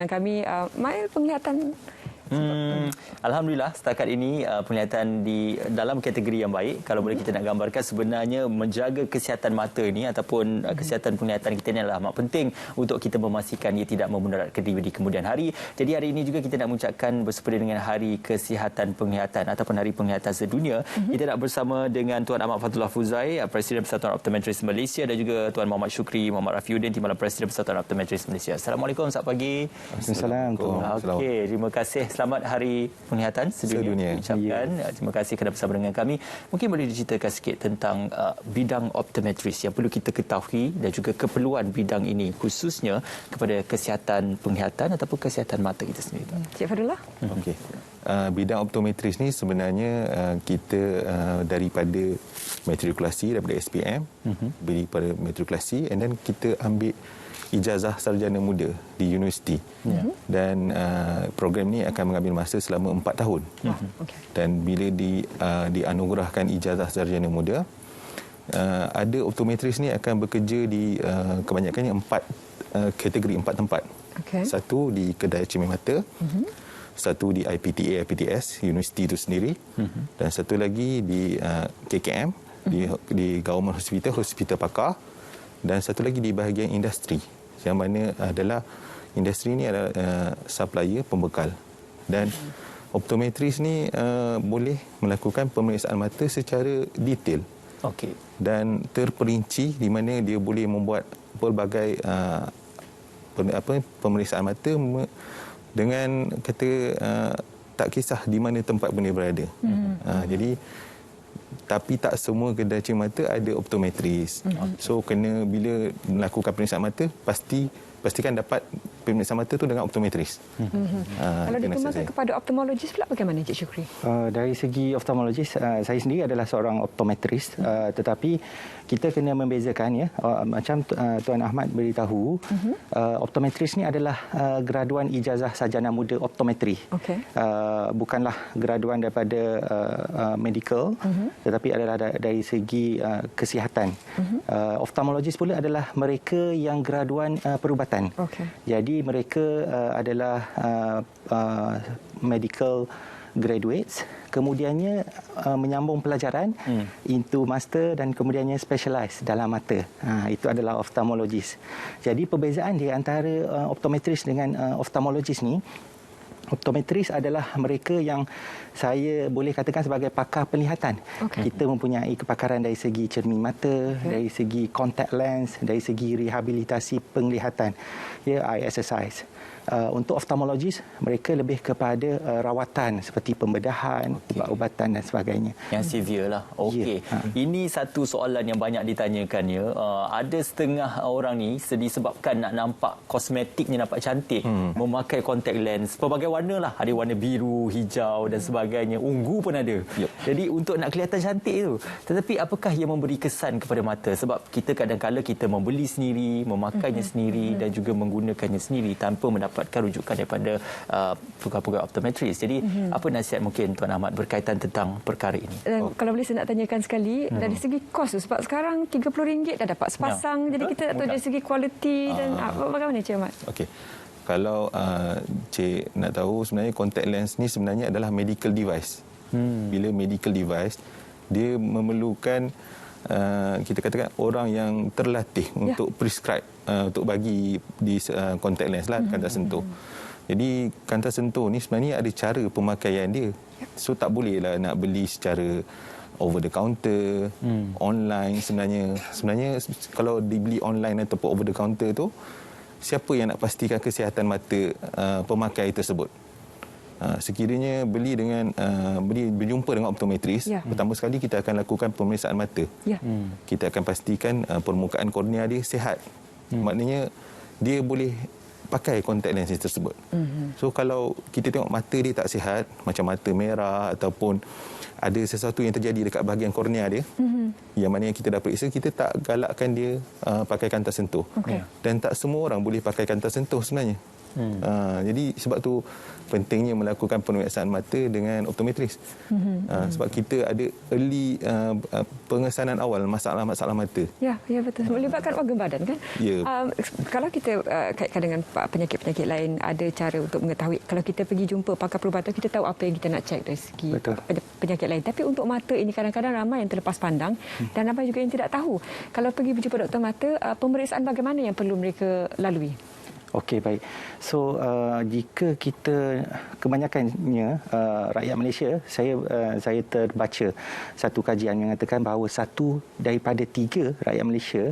Kami Mail penglihatan. Alhamdulillah setakat ini penglihatan di dalam kategori yang baik. Kalau boleh kita nak gambarkan, sebenarnya menjaga kesihatan mata ini ataupun kesihatan penglihatan kita ini adalah amat penting untuk kita memastikan ia tidak memudaratkan diri di kemudian hari. Jadi hari ini juga kita nak mengucapkan bersempena dengan Hari Kesihatan Penglihatan ataupun Hari Penglihatan Sedunia. Kita nak bersama dengan Tuan Ahmad Fathullah Fuzai, Presiden Persatuan Optometris Malaysia, dan juga Tuan Muhammad Syukri Muhammad Rafiuddin, Timbalan Presiden Persatuan Optometris Malaysia. Assalamualaikum, selamat pagi. Assalamualaikum. Okey, terima kasih. Selamat Hari Penglihatan Sedunia. Ucapkan. Terima kasih kerana bersama dengan kami. Mungkin boleh diceritakan sikit tentang bidang optometris yang perlu kita ketahui dan juga keperluan bidang ini khususnya kepada kesihatan penglihatan ataupun kesihatan mata kita sendiri. Cik Fadullah. Okey. Bidang optometris ni sebenarnya kita daripada matrikulasi daripada SPM, beri pada matrikulasi, and then kita ambil ijazah sarjana muda di universiti. Dan program ni akan mengambil masa selama 4 tahun. Dan bila dianugerahkan ijazah sarjana muda, ada optometris ni akan bekerja di kebanyakannya 4 kategori, 4 tempat. Satu di kedai cermin mata, satu di IPTA, IPTS, universiti itu sendiri, dan satu lagi di KKM, di Government Hospital, Hospital Pakar, dan satu lagi di bahagian industri, yang mana adalah industri ni adalah supplier pembekal. Dan optometris ni boleh melakukan pemeriksaan mata secara detail dan terperinci, di mana dia boleh membuat pelbagai pemeriksaan mata dengan kata tak kisah di mana tempat benda berada. Jadi tapi tak semua kedai cermin mata ada optometris. So kena bila melakukan pemeriksaan mata pastikan dapat pemeriksaan mata tu dengan optometris. Kalau dikembangkan kepada ophthalmologist pula bagaimana Cik Syukri? Dari segi ophthalmologist, saya sendiri adalah seorang optometris, tetapi kita kena membezakan, ya, macam Tuan Ahmad beritahu, optometris ni adalah graduan ijazah sarjana muda optometri. Bukanlah graduan daripada medical, tetapi adalah dari segi kesihatan. Ophthalmologist pula adalah mereka yang graduan perubatan. Jadi mereka adalah medical graduates, kemudiannya menyambung pelajaran into master dan kemudiannya specialize dalam mata. Itu adalah ophthalmologist. Jadi perbezaan di antara optometris dengan ophthalmologist ni, optometris adalah mereka yang saya boleh katakan sebagai pakar penglihatan. Kita mempunyai kepakaran dari segi cermin mata, dari segi contact lens, dari segi rehabilitasi penglihatan, ya, eye exercise. Untuk ophthalmologist, mereka lebih kepada rawatan seperti pembedahan, ubat-ubatan dan sebagainya. Yang severe lah. Ini satu soalan yang banyak ditanyakan, ya. Ada setengah orang ni disebabkan nak nampak kosmetiknya nampak cantik, memakai contact lens pelbagai warna lah. Ada warna biru, hijau dan sebagainya. Ungu pun ada. Jadi untuk nak kelihatan cantik tu. Tetapi apakah yang memberi kesan kepada mata? Sebab kita kadang-kadang kita membeli sendiri, memakainya sendiri dan juga menggunakannya sendiri tanpa mendapatkan rujukan daripada pegawai optometris. Jadi apa nasihat mungkin Tuan Ahmad berkaitan tentang perkara ini? Kalau boleh saya nak tanyakan sekali, dari segi kos tu, sebab sekarang RM30 dah dapat sepasang. Jadi kita tak tahu dari segi kualiti dan bagaimana Cik Ahmad? Kalau Cik nak tahu, sebenarnya contact lens ni sebenarnya adalah medical device. Bila medical device, dia memerlukan kita katakan orang yang terlatih untuk prescribe, untuk bagi di contact lens lah, kantar sentuh. Jadi kantar sentuh ni sebenarnya ada cara pemakaian dia. So tak bolehlah nak beli secara over the counter, online. Sebenarnya kalau dibeli online ataupun over the counter tu, siapa yang nak pastikan kesihatan mata pemakai tersebut? Sekiranya berjumpa dengan optometris, pertama sekali kita akan lakukan pemeriksaan mata. Kita akan pastikan permukaan kornea dia sihat. Maknanya dia boleh pakai contact lens tersebut. So kalau kita tengok mata dia tak sihat, macam mata merah ataupun ada sesuatu yang terjadi dekat bahagian kornea dia, yang mana yang kita dah periksa, kita tak galakkan dia pakai kantar sentuh. Dan tak semua orang boleh pakai kantar sentuh sebenarnya. Jadi sebab tu pentingnya melakukan pemeriksaan mata dengan optometris. Sebab kita ada early pengesanan awal masalah-masalah mata. Ya, betul. Melibatkan organ badan kan? Ya. Kalau kita kaitkan dengan penyakit-penyakit lain, ada cara untuk mengetahui. Kalau kita pergi jumpa pakar perubatan, kita tahu apa yang kita nak cek dari segi penyakit lain. Tapi untuk mata ini kadang-kadang ramai yang terlepas pandang dan ramai juga yang tidak tahu. Kalau pergi berjumpa doktor mata, pemeriksaan bagaimana yang perlu mereka lalui? Okey, baik. So, jika kita kebanyakannya rakyat Malaysia, saya terbaca satu kajian yang mengatakan bahawa 1 daripada 3 rakyat Malaysia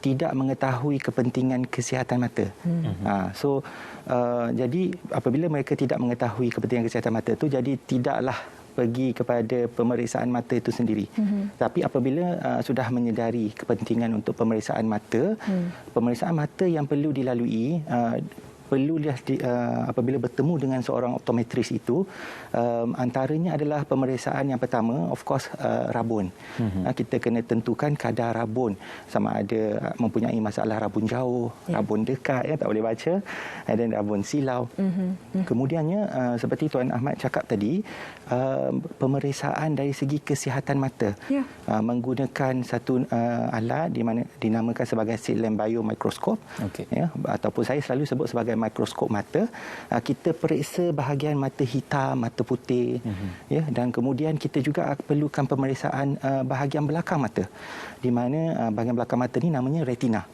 tidak mengetahui kepentingan kesihatan mata. Jadi apabila mereka tidak mengetahui kepentingan kesihatan mata itu, jadi tidaklah pergi kepada pemeriksaan mata itu sendiri. Tapi apabila sudah menyedari kepentingan untuk pemeriksaan mata, pemeriksaan mata yang perlu dilalui apabila bertemu dengan seorang optometris itu, antaranya adalah pemeriksaan yang pertama, of course, rabun. Kita kena tentukan kadar rabun, sama ada mempunyai masalah rabun jauh, rabun dekat, tak boleh baca, dan rabun silau. Kemudiannya, seperti Tuan Ahmad cakap tadi, pemeriksaan dari segi kesihatan mata, menggunakan satu alat di mana dinamakan sebagai slit lamp biomikroskop, ataupun saya selalu sebut sebagai mikroskop mata. Kita periksa bahagian mata hitam, mata putih, dan kemudian kita juga perlukan pemeriksaan bahagian belakang mata, di mana bahagian belakang mata ni namanya retina.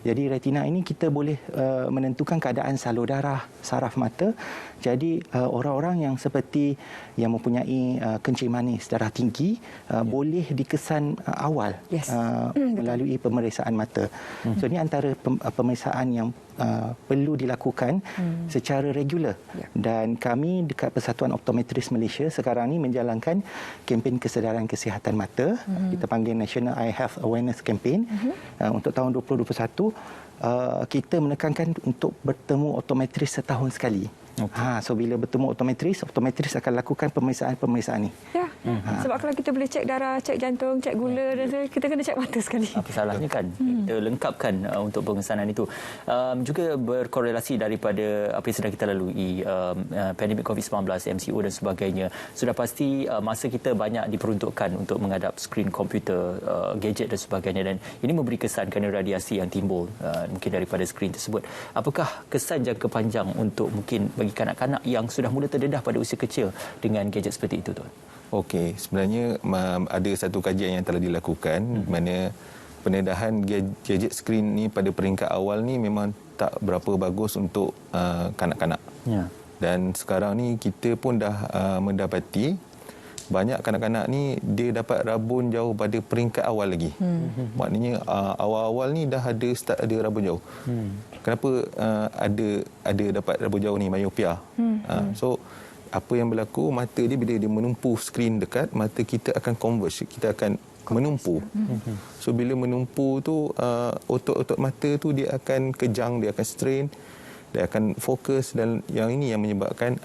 Jadi retina ini kita boleh menentukan keadaan salur darah, saraf mata. Jadi orang-orang yang seperti yang mempunyai kencing manis, darah tinggi, boleh dikesan awal melalui pemeriksaan mata. So ini antara pemeriksaan yang perlu dilakukan secara regular. Dan kami dekat Persatuan Optometris Malaysia sekarang ini menjalankan kempen kesedaran kesihatan mata. Kita panggil National Eye Health Awareness Campaign. Untuk tahun 2021, kita menekankan untuk bertemu optometris setahun sekali. So bila bertemu optometris akan lakukan pemeriksaan ni. Sebab kalau kita boleh cek darah, cek jantung, cek gula dan sebagainya, kita kena cek mata sekali. Apa salahnya kan? Kita lengkapkan untuk pengesanan itu. Juga berkorelasi daripada apa yang sedang kita lalui, pandemik COVID-19, MCO dan sebagainya. Sudah pasti masa kita banyak diperuntukkan untuk menghadap skrin komputer, gadget dan sebagainya, dan ini memberi kesan kerana radiasi yang timbul mungkin daripada skrin tersebut. Apakah kesan jangka panjang untuk mungkin bagi kanak-kanak yang sudah mula terdedah pada usia kecil dengan gadget seperti itu, Tuan? Okey, sebenarnya ada satu kajian yang telah dilakukan di mana pendedahan gadget skrin ni pada peringkat awal ni memang tak berapa bagus untuk kanak-kanak. Dan sekarang ni kita pun dah mendapati banyak kanak-kanak ni dia dapat rabun jauh pada peringkat awal lagi. Maknanya awal-awal ni dah ada start ada rabun jauh. Kenapa ada dapat rabun jauh ni? Myopia. So apa yang berlaku, mata dia bila dia menumpu skrin dekat, mata kita akan converge, kita akan menumpu. So bila menumpu tu otot-otot mata tu dia akan kejang, dia akan strain, dia akan fokus, dan yang ini yang menyebabkan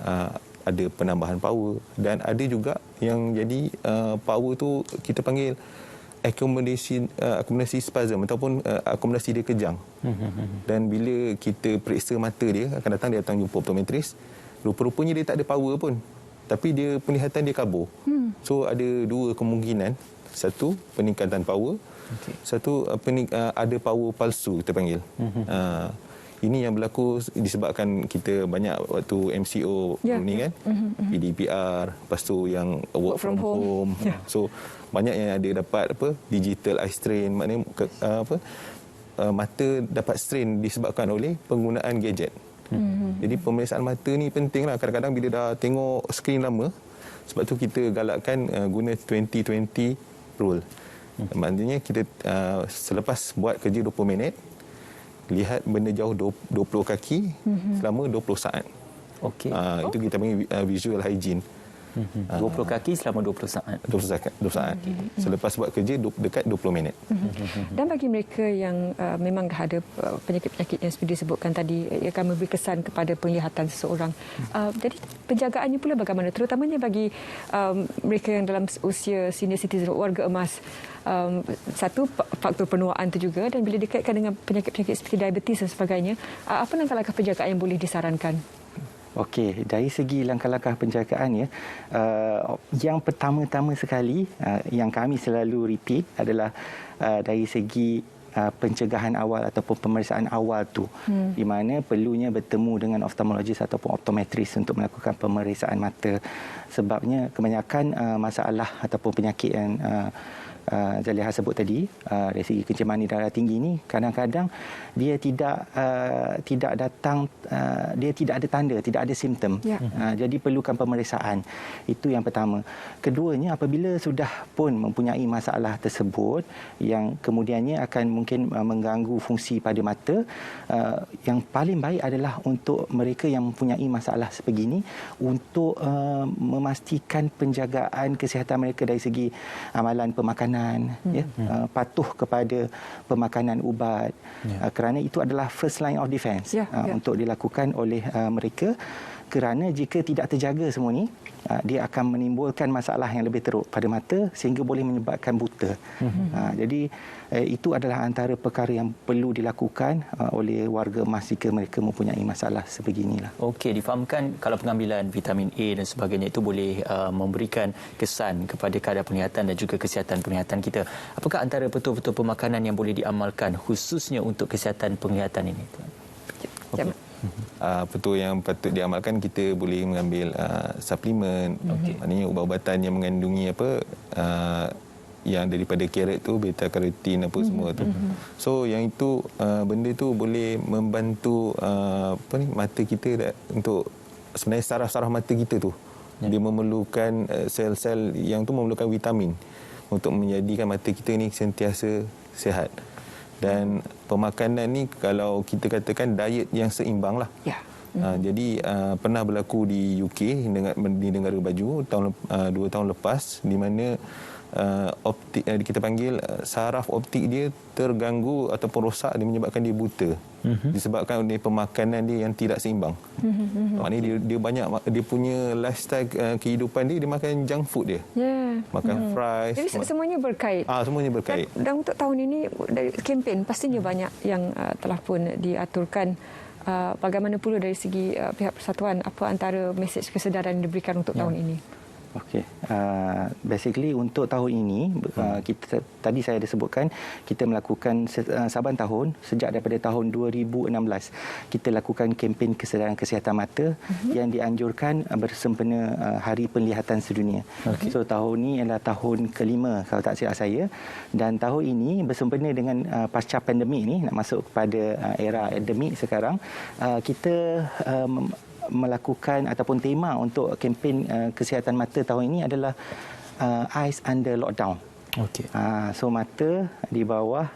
ada penambahan power, dan ada juga yang jadi power tu kita panggil akomodasi spasm ataupun akomodasi dia kejang. Dan bila kita periksa mata dia, akan datang jumpa optometris, rupa-rupanya dia tak ada power pun, tapi dia penglihatan dia kabur. So ada dua kemungkinan, satu peningkatan power, satu ada power palsu kita panggil. Ini yang berlaku disebabkan kita banyak waktu MCO ni kan, PDPR, lepas tu yang work from home. So banyak yang ada dapat digital eye strain, maknanya mata dapat strain disebabkan oleh penggunaan gadget. Jadi pemeriksaan mata ni penting lah. Kadang-kadang bila dah tengok skrin lama, sebab tu kita galakkan guna 20-20 rule. Maknanya kita selepas buat kerja 20 minit, lihat benda jauh 20 kaki selama 20 saat. Itu kita panggil visual hygiene. 20 kaki selama 20 saat. 20 saat. Selepas buat kerja dekat 20 minit. Dan bagi mereka yang memang ada penyakit-penyakit yang seperti disebutkan tadi, ia akan memberi kesan kepada penglihatan seseorang. Jadi penjagaannya pula bagaimana? Terutamanya bagi mereka yang dalam usia senior citizen, warga emas. Satu, faktor penuaan itu juga, dan bila dikaitkan dengan penyakit-penyakit seperti diabetes dan sebagainya, apa langkah-langkah penjagaan yang boleh disarankan? Okey, dari segi langkah-langkah penjagaan ya, yang pertama-tama sekali yang kami selalu repeat adalah dari segi pencegahan awal ataupun pemeriksaan awal tu, di mana perlunya bertemu dengan oftalmologis ataupun optometris untuk melakukan pemeriksaan mata. Sebabnya kebanyakan masalah ataupun penyakit yang Zaliha sebut tadi, dari segi kencing manis darah tinggi ni, kadang-kadang dia tidak datang, dia tidak ada tanda, tidak ada simptom. Jadi perlukan pemeriksaan. Itu yang pertama. Keduanya, apabila sudah pun mempunyai masalah tersebut yang kemudiannya akan mungkin mengganggu fungsi pada mata, yang paling baik adalah untuk mereka yang mempunyai masalah sebegini untuk memastikan penjagaan kesihatan mereka dari segi amalan pemakanan, patuh kepada pemakanan ubat, kerana itu adalah first line of defense untuk dilakukan oleh mereka, kerana jika tidak terjaga semua ini, dia akan menimbulkan masalah yang lebih teruk pada mata sehingga boleh menyebabkan buta. Jadi itu adalah antara perkara yang perlu dilakukan oleh warga emas jika mereka mempunyai masalah sebeginilah. Okey, difahamkan kalau pengambilan vitamin A dan sebagainya itu boleh memberikan kesan kepada kadar penglihatan dan juga kesihatan penglihatan kita. Apakah antara betul-betul pemakanan yang boleh diamalkan khususnya untuk kesihatan penglihatan ini, Tuan? Okay. Betul, yang patut diamalkan, kita boleh mengambil suplemen, maknanya ubat-ubatan yang mengandungi yang daripada carrot tu, beta karotin semua tu. So yang itu benda tu boleh membantu mata kita untuk sebenarnya saraf-saraf mata kita tu. Dia memerlukan sel-sel yang tu memerlukan vitamin untuk menjadikan mata kita ni sentiasa sihat. Dan pemakanan ni, kalau kita katakan diet yang seimbang lah. Jadi pernah berlaku di UK, di negara baju, 2 tahun lepas, di mana optik, kita panggil saraf optik dia terganggu ataupun rosak, dia menyebabkan dia buta, disebabkan oleh pemakanan dia yang tidak seimbang. Maknanya dia banyak, dia punya lifestyle kehidupan dia makan junk food dia, makan fries. Jadi semuanya berkait. Semuanya berkait. Dan untuk tahun ini dari kempen pastinya banyak yang telah pun diaturkan. Bagaimana pula dari segi pihak persatuan, apa antara mesej kesedaran yang diberikan untuk tahun ini? Okey, basically untuk tahun ini kita tadi saya ada sebutkan, kita melakukan saban tahun sejak daripada tahun 2016 kita lakukan kempen kesedaran kesihatan mata yang dianjurkan bersempena Hari Penglihatan Sedunia. So tahun ini adalah tahun kelima kalau tak silap saya, dan tahun ini bersempena dengan pasca pandemik ni, nak masuk kepada era endemik sekarang, kita melakukan ataupun tema untuk kempen kesihatan mata tahun ini adalah Eyes Under Lockdown. So mata di bawah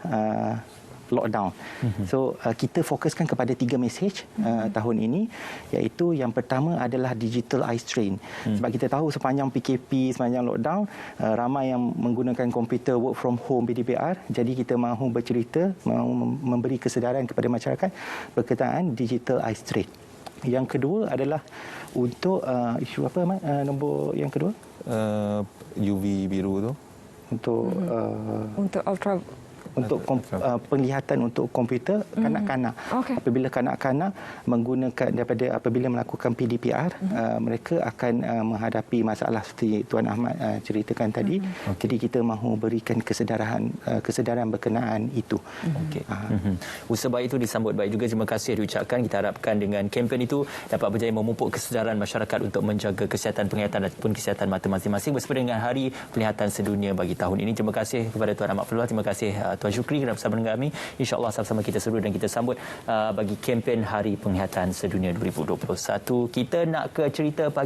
lockdown. So kita fokuskan kepada 3 mesej tahun ini, iaitu yang pertama adalah digital eye strain. Sebab kita tahu sepanjang PKP, sepanjang lockdown, ramai yang menggunakan komputer, work from home, PDPR. Jadi kita mahu bercerita, mahu memberi kesedaran kepada masyarakat berkaitan digital eye strain. Yang kedua adalah untuk isu apa, Mat? Nombor yang kedua? UV biru tu. Untuk ultra untuk penglihatan untuk komputer kanak-kanak. Apabila kanak-kanak menggunakan apabila melakukan PDPR, mereka akan menghadapi masalah seperti Tuan Ahmad ceritakan tadi. Jadi kita mahu berikan kesedaran berkenaan itu. Usaha baik itu disambut baik juga. Terima kasih diucapkan. Kita harapkan dengan kempen itu dapat berjaya memupuk kesedaran masyarakat untuk menjaga kesihatan penglihatan ataupun kesihatan mata masing-masing bersempena dengan Hari Penglihatan Sedunia bagi tahun ini. Terima kasih kepada Tuan Ahmad Fadlullah. Terima kasih Tuan Syukri kerana bersama dengan kami. InsyaAllah sama-sama kita seru dan kita sambut bagi kempen Hari Penglihatan Sedunia 2021. Kita nak ke cerita pagi